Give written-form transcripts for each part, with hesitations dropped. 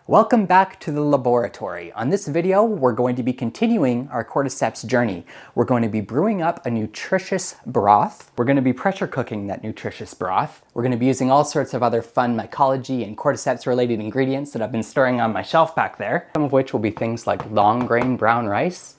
Welcome back to the laboratory. On this video, we're going to be continuing our Cordyceps journey. We're going to be brewing up a nutritious broth. We're going to be pressure cooking that nutritious broth. We're going to be using all sorts of other fun mycology and Cordyceps related ingredients that I've been storing on my shelf back there. Some of which will be things like long grain brown rice,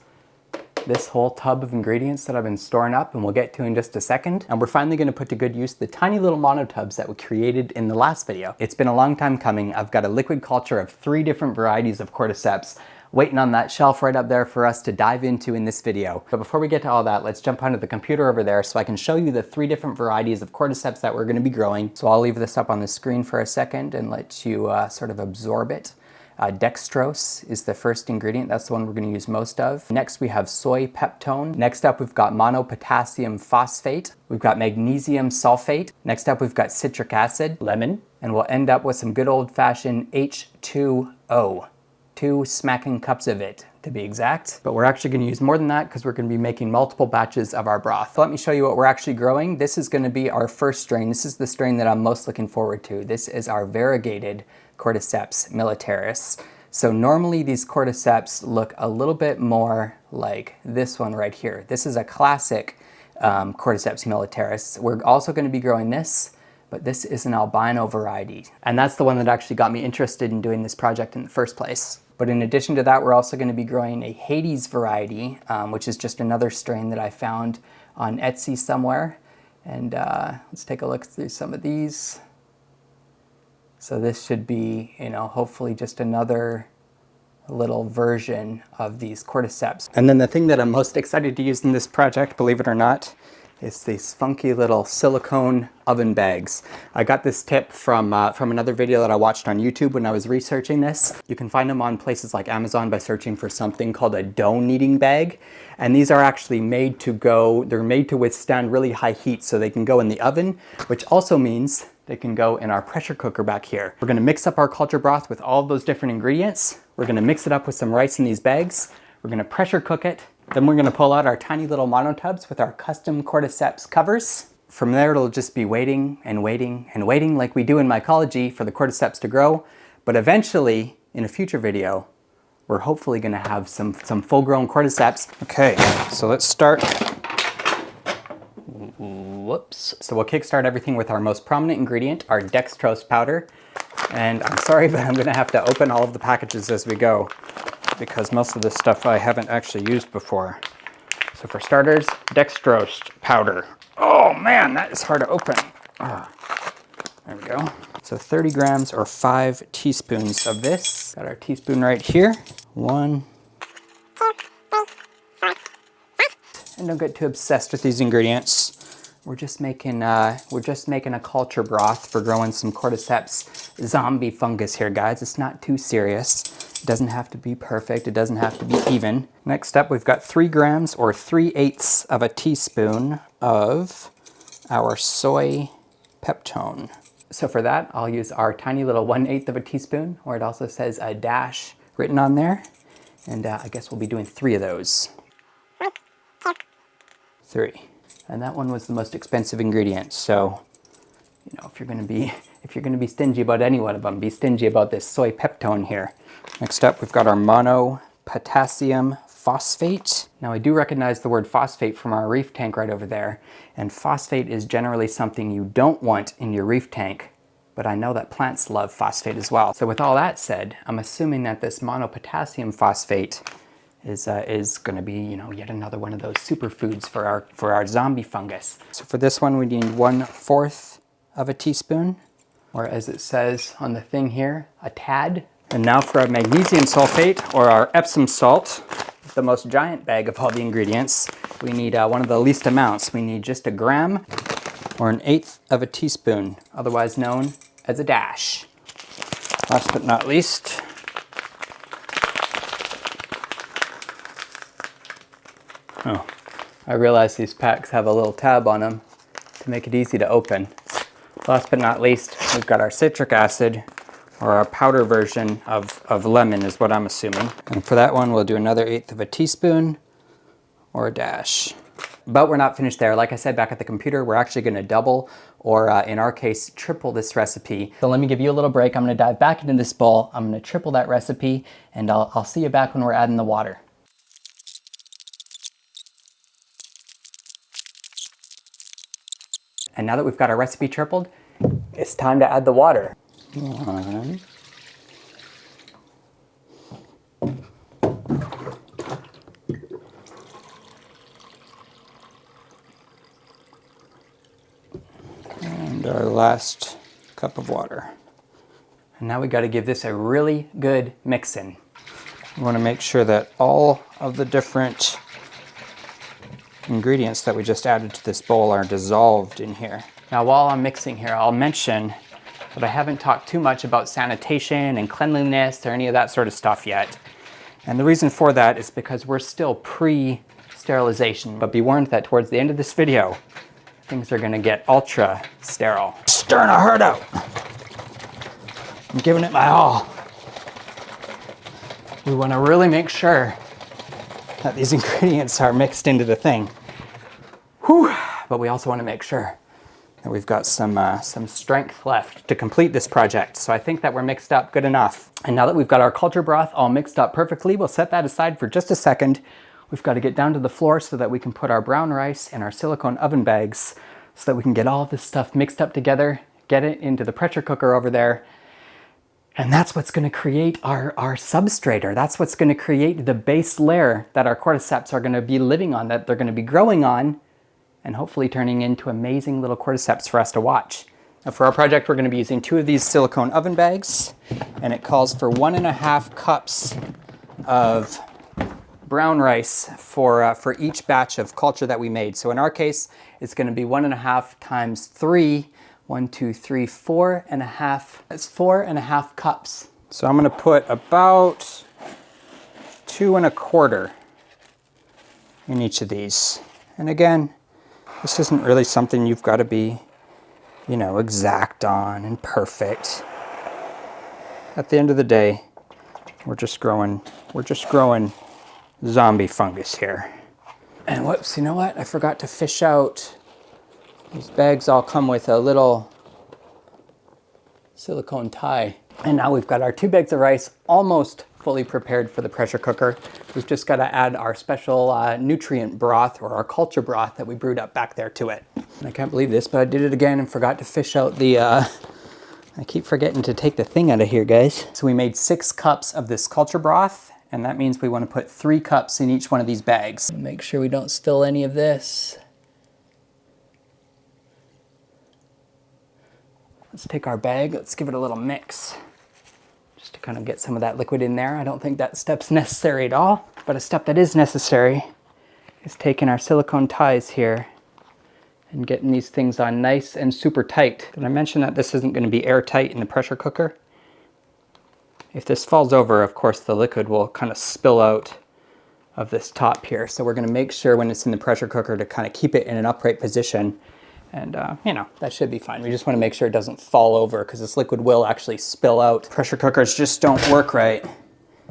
this whole tub of ingredients that I've been storing up and we'll get to in just a second. And we're finally going to put to good use the tiny little monotubs that we created in the last video. It's been a long time coming. I've got a liquid culture of 3 different varieties of Cordyceps waiting on that shelf right up there for us to dive into in this video. But before we get to all that, let's jump onto the computer over there so I can show you the 3 different varieties of Cordyceps that we're going to be growing. So I'll leave this up on the screen for a second and let you sort of absorb it. Dextrose is the first ingredient. That's the one we're going to use most of. Next we have soy peptone. Next up we've got monopotassium phosphate. We've got magnesium sulfate. Next up we've got citric acid, lemon, and we'll end up with some good old-fashioned H2O. 2 smacking cups of it, to be exact. But we're actually going to use more than that because we're going to be making multiple batches of our broth. So let me show you what we're actually growing. This is going to be our first strain. This is the strain that I'm most looking forward to. This is our variegated Cordyceps militaris. So normally these Cordyceps look a little bit more like this one right here. This is a classic Cordyceps militaris. We're also going to be growing this, but this is an albino variety. And that's the one that actually got me interested in doing this project in the first place. But in addition to that, we're also going to be growing a Hades variety, which is just another strain that I found on Etsy somewhere. And let's take a look through some of these. So this should be, hopefully just another little version of these Cordyceps. And then the thing that I'm most excited to use in this project, believe it or not, is these funky little silicone oven bags. I got this tip from another video that I watched on YouTube when I was researching this. You can find them on places like Amazon by searching for something called a dough kneading bag. And these are actually made to they're made to withstand really high heat so they can go in the oven, which also means they can go in our pressure cooker back here. We're gonna mix up our culture broth with all of those different ingredients. We're gonna mix it up with some rice in these bags. We're gonna pressure cook it. Then we're gonna pull out our tiny little monotubs with our custom Cordyceps covers. From there, it'll just be waiting and waiting and waiting like we do in mycology for the Cordyceps to grow. But eventually, in a future video, we're hopefully gonna have some full-grown Cordyceps. Okay, so let's start. Whoops. So we'll kickstart everything with our most prominent ingredient, our dextrose powder. And I'm sorry, but I'm gonna have to open all of the packages as we go because most of this stuff I haven't actually used before. So for starters, dextrose powder. Oh man, that is hard to open. There we go. So 30 grams or 5 teaspoons of this. Got our teaspoon right here. 1. And don't get too obsessed with these ingredients. We're just making a culture broth for growing some Cordyceps zombie fungus here, guys. It's not too serious. It doesn't have to be perfect. It doesn't have to be even. Next up, we've got 3 grams or 3/8 of a teaspoon of our soy peptone. So for that, I'll use our tiny little 1/8 of a teaspoon, or it also says a dash written on there. And I guess we'll be doing 3 of those. 3. And that one was the most expensive ingredient. So, if you're gonna be stingy about any one of them, be stingy about this soy peptone here. Next up, we've got our monopotassium phosphate. Now I do recognize the word phosphate from our reef tank right over there. And phosphate is generally something you don't want in your reef tank. But I know that plants love phosphate as well. So with all that said, I'm assuming that this monopotassium phosphate is going to be, yet another one of those superfoods for our zombie fungus. So for this one, we need 1/4 of a teaspoon, or as it says on the thing here, a tad. And now for our magnesium sulfate, or our Epsom salt, the most giant bag of all the ingredients, we need one of the least amounts. We need just 1 gram, or 1/8 of a teaspoon, otherwise known as a dash. Last but not least, oh, I realize these packs have a little tab on them to make it easy to open. Last but not least, we've got our citric acid, or our powder version of lemon is what I'm assuming. And for that one, we'll do another 1/8 of a teaspoon, or a dash. But we're not finished there. Like I said back at the computer, we're actually gonna double or in our case, triple this recipe. So let me give you a little break. I'm gonna dive back into this bowl. I'm gonna triple that recipe, and I'll see you back when we're adding the water. And now that we've got our recipe tripled, it's time to add the water. And our last cup of water. And now we got to give this a really good mix-in. We want to make sure that all of the different ingredients that we just added to this bowl are dissolved in here. Now while I'm mixing here, I'll mention that I haven't talked too much about sanitation and cleanliness or any of that sort of stuff yet. And the reason for that is because we're still pre-sterilization. But be warned that towards the end of this video, things are gonna get ultra sterile. Stirring a herd out. I'm giving it my all. We wanna really make sure that these ingredients are mixed into the thing. Whew. But we also wanna make sure that we've got some strength left to complete this project. So I think that we're mixed up good enough. And now that we've got our culture broth all mixed up perfectly, we'll set that aside for just a second. We've got to get down to the floor so that we can put our brown rice in our silicone oven bags so that we can get all this stuff mixed up together, get it into the pressure cooker over there. And that's what's going to create our substrate, or that's what's going to create the base layer that our cordyceps are going to be living on, that they're going to be growing on, and hopefully turning into amazing little cordyceps for us to watch. Now for our project, we're going to be using 2 of these silicone oven bags, and it calls for 1.5 cups of brown rice for each batch of culture that we made. So in our case, it's going to be 1.5 times 3, 1, 2, 3, 4.5. That's 4.5 cups. So I'm going to put about 2.25 in each of these. And again, this isn't really something you've got to be, you know, exact on and perfect. At the end of the day, we're just growing zombie fungus here. And whoops, you know what? I forgot to fish out. These bags all come with a little silicone tie. And now we've got our 2 bags of rice almost fully prepared for the pressure cooker. We've just got to add our special nutrient broth, or our culture broth that we brewed up back there to it. And I can't believe this, but I did it again and forgot to fish out the, I keep forgetting to take the thing out of here, guys. So we made 6 cups of this culture broth, and that means we want to put 3 cups in each one of these bags. Make sure we don't spill any of this. Let's take our bag, let's give it a little mix, just to kind of get some of that liquid in there. I don't think that step's necessary at all, but a step that is necessary is taking our silicone ties here and getting these things on nice and super tight. Did I mention that this isn't going to be airtight in the pressure cooker? If this falls over, of course, the liquid will kind of spill out of this top here. So we're going to make sure when it's in the pressure cooker to kind of keep it in an upright position. And, you know, that should be fine. We just want to make sure it doesn't fall over, because this liquid will actually spill out. Pressure cookers just don't work right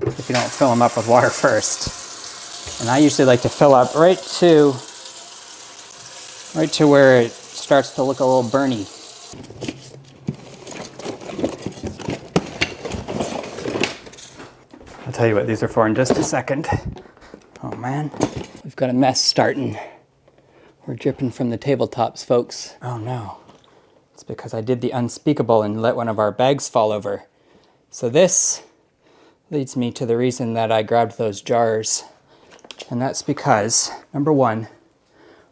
if you don't fill them up with water first. And I usually like to fill up right to where it starts to look a little burny. I'll tell you what these are for in just a second. Oh man, we've got a mess starting. We're dripping from the tabletops, folks. Oh no, it's because I did the unspeakable and let one of our bags fall over. So this leads me to the reason that I grabbed those jars. And that's because, number one,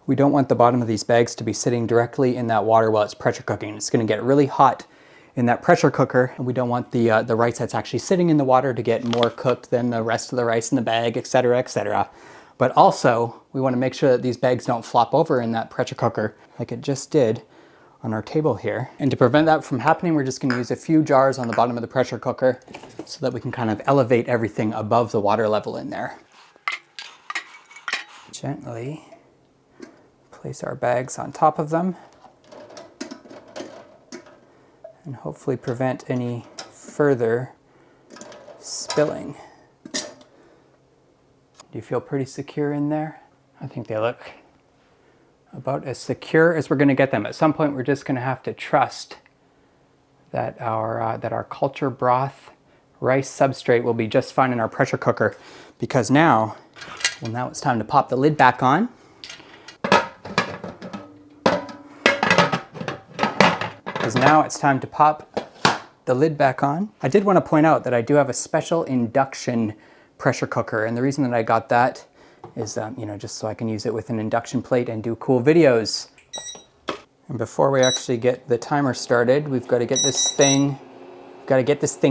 we don't want the bottom of these bags to be sitting directly in that water while it's pressure cooking. It's gonna get really hot in that pressure cooker, and we don't want the rice that's actually sitting in the water to get more cooked than the rest of the rice in the bag, etc., etc. But also, we want to make sure that these bags don't flop over in that pressure cooker like it just did on our table here. And to prevent that from happening, we're just going to use a few jars on the bottom of the pressure cooker so that we can kind of elevate everything above the water level in there. Gently place our bags on top of them and hopefully prevent any further spilling. Do you feel pretty secure in there? I think they look about as secure as we're going to get them. At some point, we're just going to have to trust that our culture broth rice substrate will be just fine in our pressure cooker, because now it's time to pop the lid back on. Because now it's time to pop the lid back on. I did want to point out that I do have a special induction pressure cooker, and the reason that I got that is just so I can use it with an induction plate and do cool videos. And before we actually get the timer started, we've got to get this thing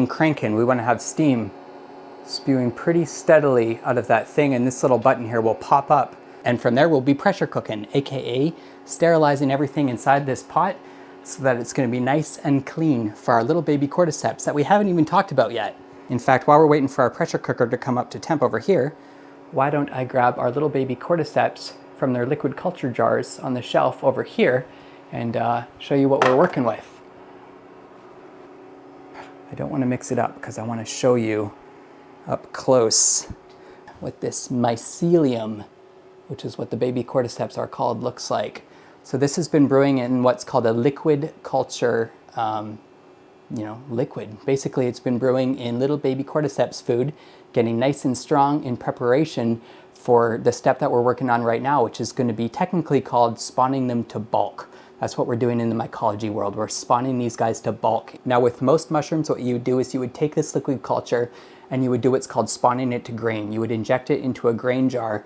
cranking. We want to have steam spewing pretty steadily out of that thing, and this little button here will pop up, and from there we'll be pressure cooking, aka sterilizing everything inside this pot so that it's going to be nice and clean for our little baby cordyceps that we haven't even talked about yet. In fact, while we're waiting for our pressure cooker to come up to temp over here, why don't I grab our little baby cordyceps from their liquid culture jars on the shelf over here and show you what we're working with. I don't want to mix it up because I want to show you up close what this mycelium, which is what the baby cordyceps are called, looks like. So this has been brewing in what's called a liquid culture, liquid. Basically, it's been brewing in little baby cordyceps food, getting nice and strong in preparation for the step that we're working on right now, which is going to be technically called spawning them to bulk. That's what we're doing in the mycology world. We're spawning these guys to bulk. Now with most mushrooms, what you would do is you would take this liquid culture and you would do what's called spawning it to grain. You would inject it into a grain jar,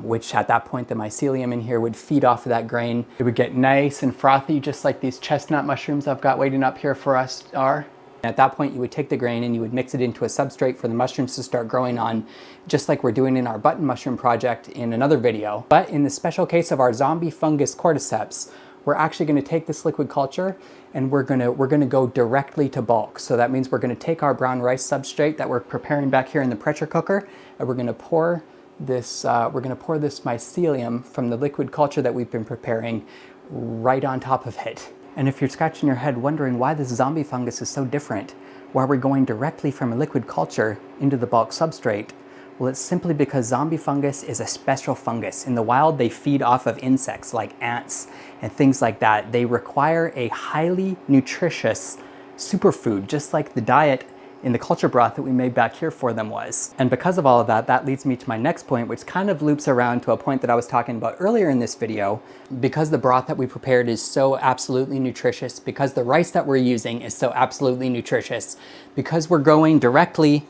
which at that point the mycelium in here would feed off of that grain. It would get nice and frothy, just like these chestnut mushrooms I've got waiting up here for us are. At that point, you would take the grain and you would mix it into a substrate for the mushrooms to start growing on, just like we're doing in our button mushroom project in another video. But in the special case of our zombie fungus cordyceps, we're actually going to take this liquid culture and we're going to go directly to bulk. So that means we're going to take our brown rice substrate that we're preparing back here in the pressure cooker, and we're going to pour this mycelium from the liquid culture that we've been preparing right on top of it. And if you're scratching your head wondering why this zombie fungus is so different, why we're going directly from a liquid culture into the bulk substrate, well, it's simply because zombie fungus is a special fungus. In the wild, they feed off of insects like ants and things like that. They require a highly nutritious superfood, just like the diet in the culture broth that we made back here for them was. And because of all of that, that leads me to my next point, which kind of loops around to a point that I was talking about earlier in this video. Because the broth that we prepared is so absolutely nutritious, because the rice that we're using is so absolutely nutritious, because we're going directly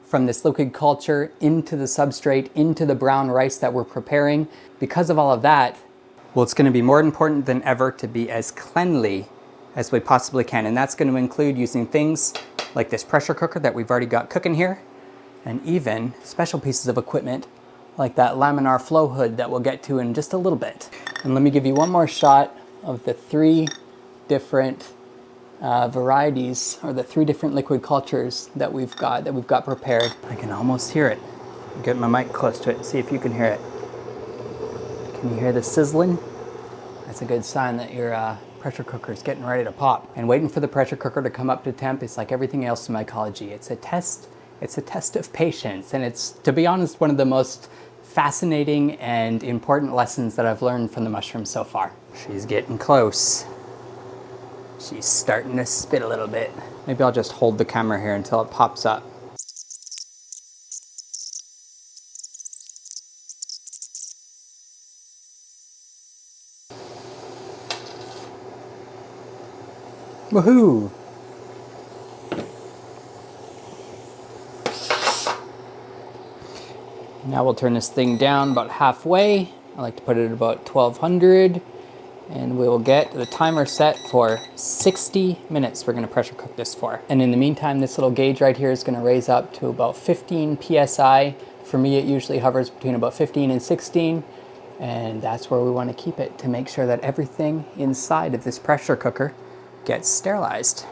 from this liquid culture into the substrate, into the brown rice that we're preparing, because of all of that, well, it's going to be more important than ever to be as cleanly as we possibly can. And that's going to include using things like this pressure cooker that we've already got cooking here, and even special pieces of equipment like that laminar flow hood that we'll get to in just a little bit. And let me give you one more shot of the 3 different varieties, or the 3 different liquid cultures that we've got prepared. I can almost hear it. I'll get my mic close to it and see if you can hear it. Can you hear the sizzling? That's a good sign that your pressure cooker is getting ready to pop. And waiting for the pressure cooker to come up to temp is like everything else in mycology. It's a test of patience, and it's, to be honest, one of the most fascinating and important lessons that I've learned from the mushrooms so far. She's getting close. She's starting to spit a little bit. Maybe I'll just hold the camera here until it pops up. Woohoo! Now we'll turn this thing down about halfway. I like to put it at about 1200. And we will get the timer set for 60 minutes we're going to pressure cook this for. And in the meantime, this little gauge right here is going to raise up to about 15 psi. For me, it usually hovers between about 15 and 16. And that's where we want to keep it, to make sure that everything inside of this pressure cooker gets sterilized.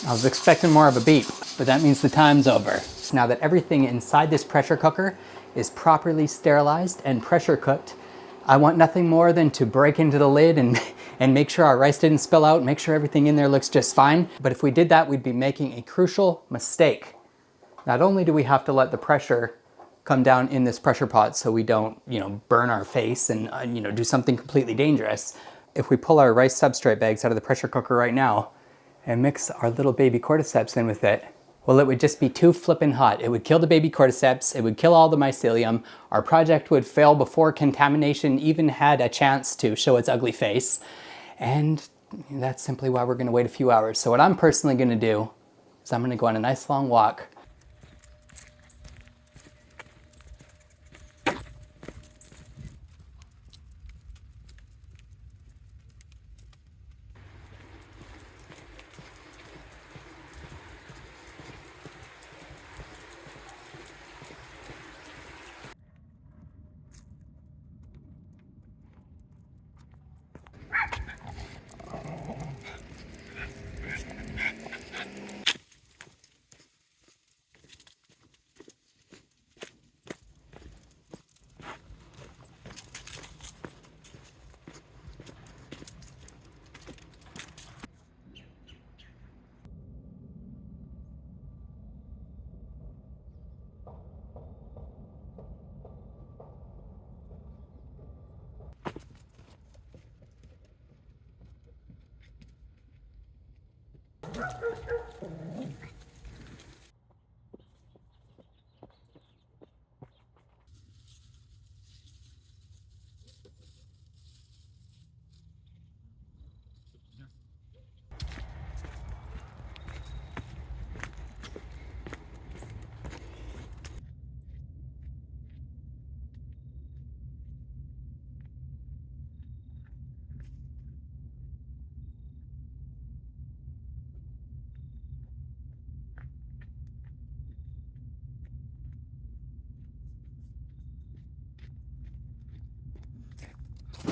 I was expecting more of a beep, but that means the time's over. So now that everything inside this pressure cooker is properly sterilized and pressure cooked, I want nothing more than to break into the lid and make sure our rice didn't spill out, make sure everything in there looks just fine. But if we did that, we'd be making a crucial mistake. Not only do we have to let the pressure come down in this pressure pot so we don't, burn our face and, do something completely dangerous. If we pull our rice substrate bags out of the pressure cooker right now and mix our little baby cordyceps in with it, well, it would just be too flippin' hot. It would kill the baby cordyceps, it would kill all the mycelium, our project would fail before contamination even had a chance to show its ugly face, and that's simply why we're gonna wait a few hours. So what I'm personally gonna do is I'm gonna go on a nice long walk.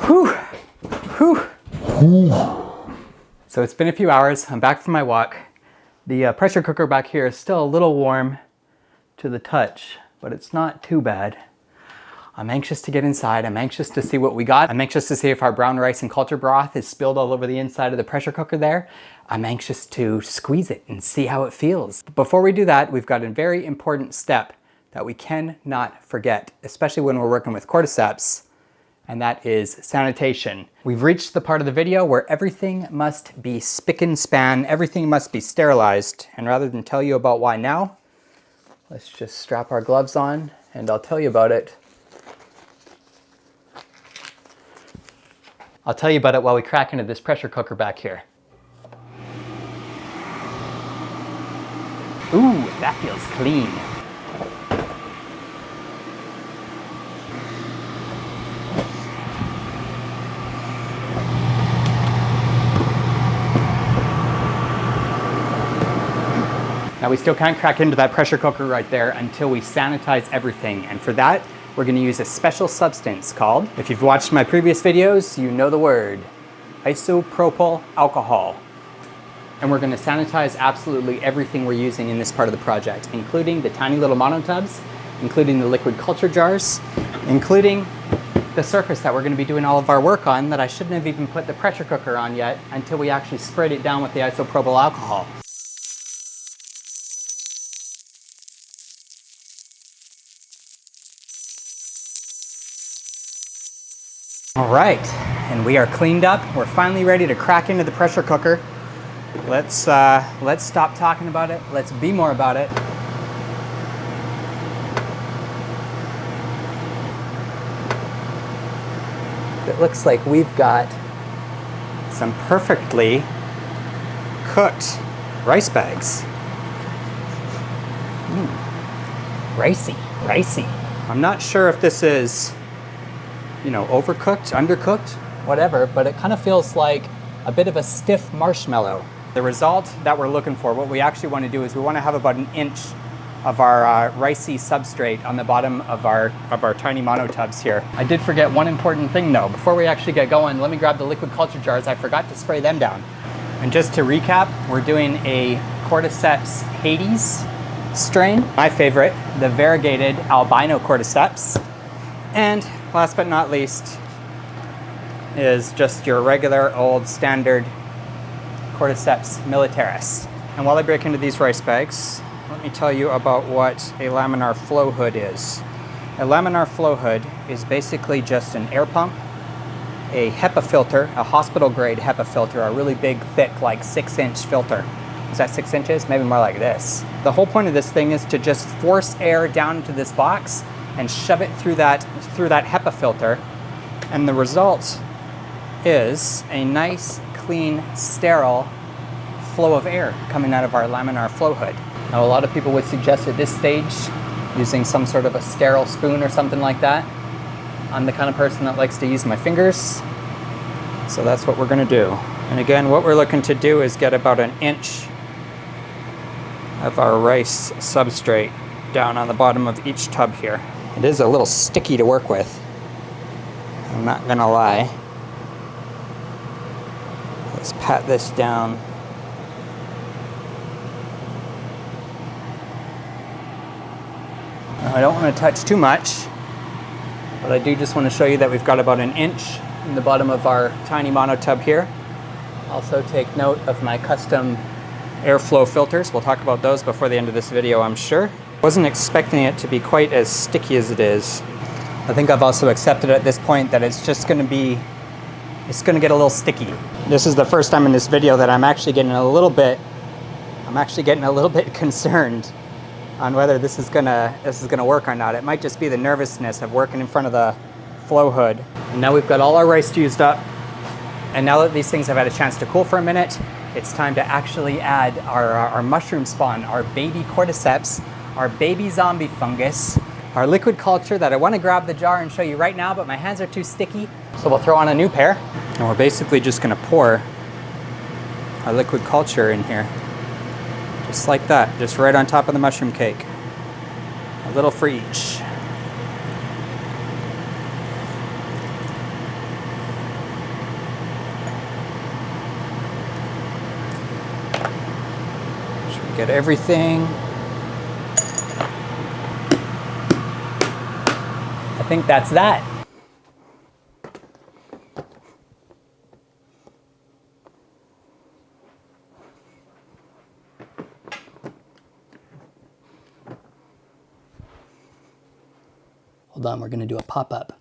Whew. Whew. So it's been a few hours. I'm back from my walk. The pressure cooker back here is still a little warm to the touch, but it's not too bad. I'm anxious to get inside. I'm anxious to see what we got. I'm anxious to see if our brown rice and culture broth is spilled all over the inside of the pressure cooker there. I'm anxious to squeeze it and see how it feels. But before we do that, we've got a very important step that we cannot forget, especially when we're working with cordyceps, and that is sanitation. We've reached the part of the video where everything must be spick and span, everything must be sterilized. And rather than tell you about why now, let's just strap our gloves on and I'll tell you about it. I'll tell you about it while we crack into this pressure cooker back here. Ooh, that feels clean. Now we still can't crack into that pressure cooker right there until we sanitize everything. And for that, we're gonna use a special substance called, if you've watched my previous videos, you know the word, isopropyl alcohol. And we're gonna sanitize absolutely everything we're using in this part of the project, including the tiny little monotubs, including the liquid culture jars, including the surface that we're gonna be doing all of our work on that I shouldn't have even put the pressure cooker on yet until we actually sprayed it down with the isopropyl alcohol. All right, and we are cleaned up. We're finally ready to crack into the pressure cooker. Let's stop talking about it. Let's be more about it. It looks like we've got some perfectly cooked rice bags. Ricey, ricey. I'm not sure if this is, overcooked, undercooked, whatever, but it kind of feels like a bit of a stiff marshmallow. The result that we're looking for, what we actually want to do is we want to have about an inch of our ricey substrate on the bottom of our tiny monotubs here. I did forget one important thing though. Before we actually get going, let me grab the liquid culture jars. I forgot to spray them down. And just to recap, we're doing a Cordyceps Hades strain. My favorite, the variegated albino Cordyceps. And last but not least, is just your regular old standard Cordyceps militaris. And while I break into these rice bags, let me tell you about what a laminar flow hood is. A laminar flow hood is basically just an air pump, a HEPA filter, a hospital grade HEPA filter, a really big, thick, like 6-inch filter. Is that 6 inches? Maybe more like this. The whole point of this thing is to just force air down into this box and shove it through that HEPA filter. And the result is a nice, clean, sterile flow of air coming out of our laminar flow hood. Now, a lot of people would suggest at this stage using some sort of a sterile spoon or something like that. I'm the kind of person that likes to use my fingers, so that's what we're gonna do. And again, what we're looking to do is get about 1 inch of our rice substrate down on the bottom of each tub here. It is a little sticky to work with, I'm not gonna lie. Let's pat this down. Now, I don't want to touch too much, but I do just want to show you that we've got about 1 inch in the bottom of our tiny monotub here. Also take note of my custom airflow filters. We'll talk about those before the end of this video, I'm sure. Wasn't expecting it to be quite as sticky as it is. I think I've also accepted at this point that it's just going to get a little sticky. This is the first time in this video that I'm actually getting a little bit concerned on whether this is gonna work or not. It might just be the nervousness of working in front of the flow hood. And now we've got all our rice used up. And now that these things have had a chance to cool for a minute, it's time to actually add our mushroom spawn, our baby Cordyceps, our baby zombie fungus, our liquid culture that I want to grab the jar and show you right now, but my hands are too sticky. So we'll throw on a new pair. And we're basically just gonna pour our liquid culture in here. Just like that, just right on top of the mushroom cake. A little for each. Should we get everything? I think that's that. Hold on, we're gonna do a pop-up.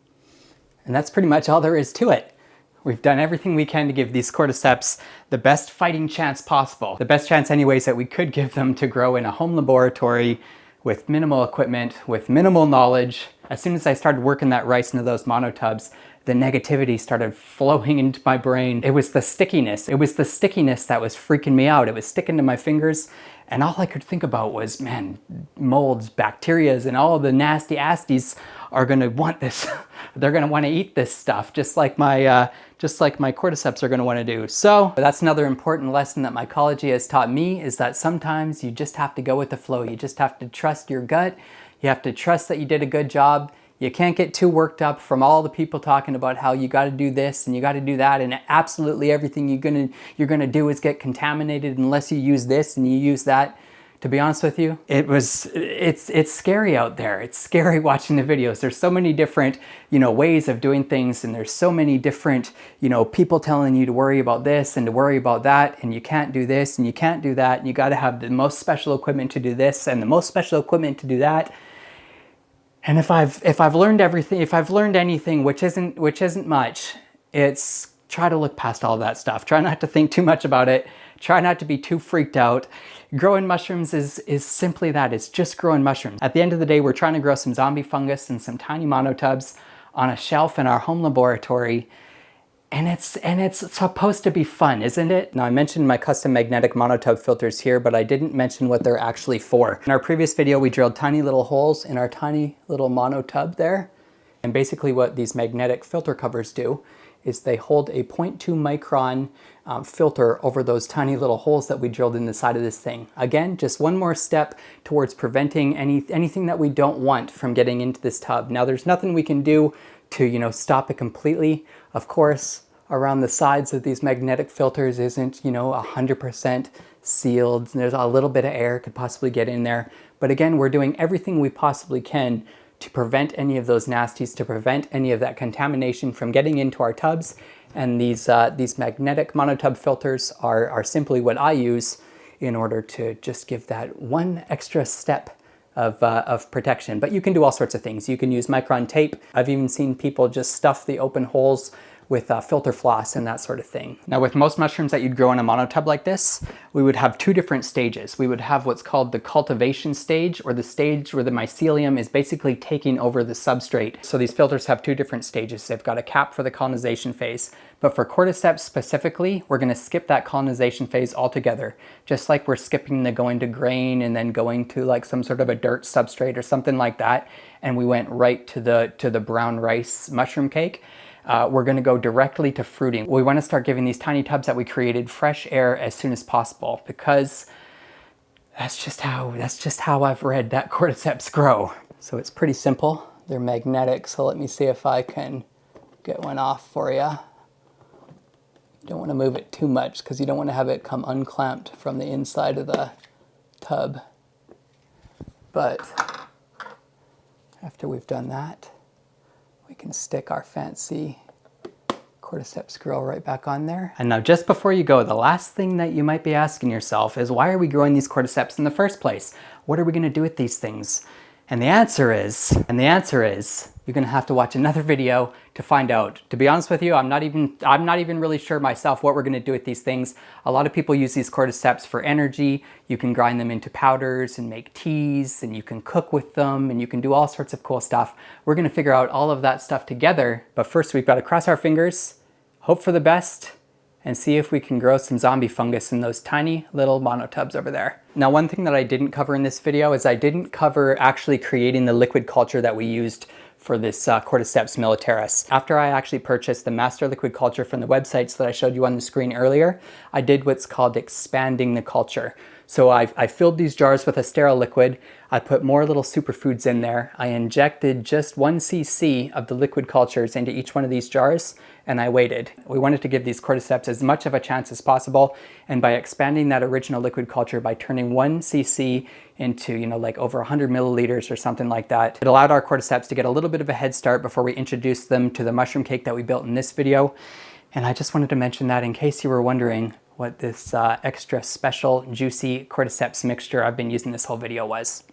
And that's pretty much all there is to it. We've done everything we can to give these Cordyceps the best fighting chance possible. The best chance anyways that we could give them to grow in a home laboratory with minimal equipment, with minimal knowledge. As soon as I started working that rice into those monotubs, the negativity started flowing into my brain. It was the stickiness. It was the stickiness that was freaking me out. It was sticking to my fingers. And all I could think about was, man, molds, bacterias, and all of the nasty asties are gonna want this. They're gonna wanna eat this stuff, just like my Cordyceps are gonna wanna do. So that's another important lesson that mycology has taught me, is that sometimes you just have to go with the flow. You just have to trust your gut. You have to trust that you did a good job. You can't get too worked up from all the people talking about how you got to do this and you got to do that, and absolutely everything you're gonna do is get contaminated unless you use this and you use that. To be honest with you, it's scary out there. It's scary watching the videos. There's so many different, ways of doing things, and there's so many different, people telling you to worry about this and to worry about that, and you can't do this and you can't do that, and you got to have the most special equipment to do this and the most special equipment to do that. And if I've learned anything, which isn't much, it's try to look past all that stuff. Try not to think too much about it. Try not to be too freaked out. Growing mushrooms is simply that. It's just growing mushrooms. At the end of the day, we're trying to grow some zombie fungus and some tiny monotubs on a shelf in our home laboratory. And it's supposed to be fun, isn't it? Now, I mentioned my custom magnetic monotub filters here, but I didn't mention what they're actually for. In our previous video, we drilled tiny little holes in our tiny little monotub there. And basically what these magnetic filter covers do is they hold a 0.2 micron filter over those tiny little holes that we drilled in the side of this thing. Again, just one more step towards preventing anything that we don't want from getting into this tub. Now, there's nothing we can do to, stop it completely. Of course, around the sides of these magnetic filters isn't, 100% sealed. There's a little bit of air could possibly get in there. But again, we're doing everything we possibly can to prevent any of those nasties, to prevent any of that contamination from getting into our tubs And these magnetic monotub filters are simply what I use in order to just give that one extra step of protection. But you can do all sorts of things. You can use micron tape. I've even seen people just stuff the open holes with filter floss and that sort of thing. Now with most mushrooms that you'd grow in a monotub like this, we would have two different stages. We would have what's called the cultivation stage, or the stage where the mycelium is basically taking over the substrate. So these filters have two different stages. They've got a cap for the colonization phase, but for Cordyceps specifically, we're gonna skip that colonization phase altogether. Just like we're skipping the going to grain and then going to like some sort of a dirt substrate or something like that, and we went right to the brown rice mushroom cake. We're going to go directly to fruiting. We want to start giving these tiny tubs that we created fresh air as soon as possible, because that's just how I've read that Cordyceps grow. So it's pretty simple. They're magnetic, so let me see if I can get one off for you. You don't want to move it too much because you don't want to have it come unclamped from the inside of the tub. But after we've done that, we can stick our fancy Cordyceps grill right back on there. And now just before you go, the last thing that you might be asking yourself is, why are we growing these Cordyceps in the first place? What are we gonna do with these things? And the answer is, you're gonna have to watch another video to find out. To be honest with you, I'm not even really sure myself what we're gonna do with these things. A lot of people use these Cordyceps for energy. You can grind them into powders and make teas, and you can cook with them, and you can do all sorts of cool stuff. We're gonna figure out all of that stuff together, but first we've gotta cross our fingers, hope for the best, and see if we can grow some zombie fungus in those tiny little monotubs over there. Now, one thing that I didn't cover in this video is I didn't cover actually creating the liquid culture that we used for this Cordyceps militaris. After I actually purchased the master liquid culture from the websites that I showed you on the screen earlier, I did what's called expanding the culture. So I filled these jars with a sterile liquid. I put more little superfoods in there. I injected just 1 cc of the liquid cultures into each one of these jars, and I waited. We wanted to give these Cordyceps as much of a chance as possible, and by expanding that original liquid culture, by turning 1 cc into, like over 100 milliliters or something like that, it allowed our Cordyceps to get a little bit of a head start before we introduced them to the mushroom cake that we built in this video. And I just wanted to mention that in case you were wondering what this extra special juicy Cordyceps mixture I've been using this whole video was.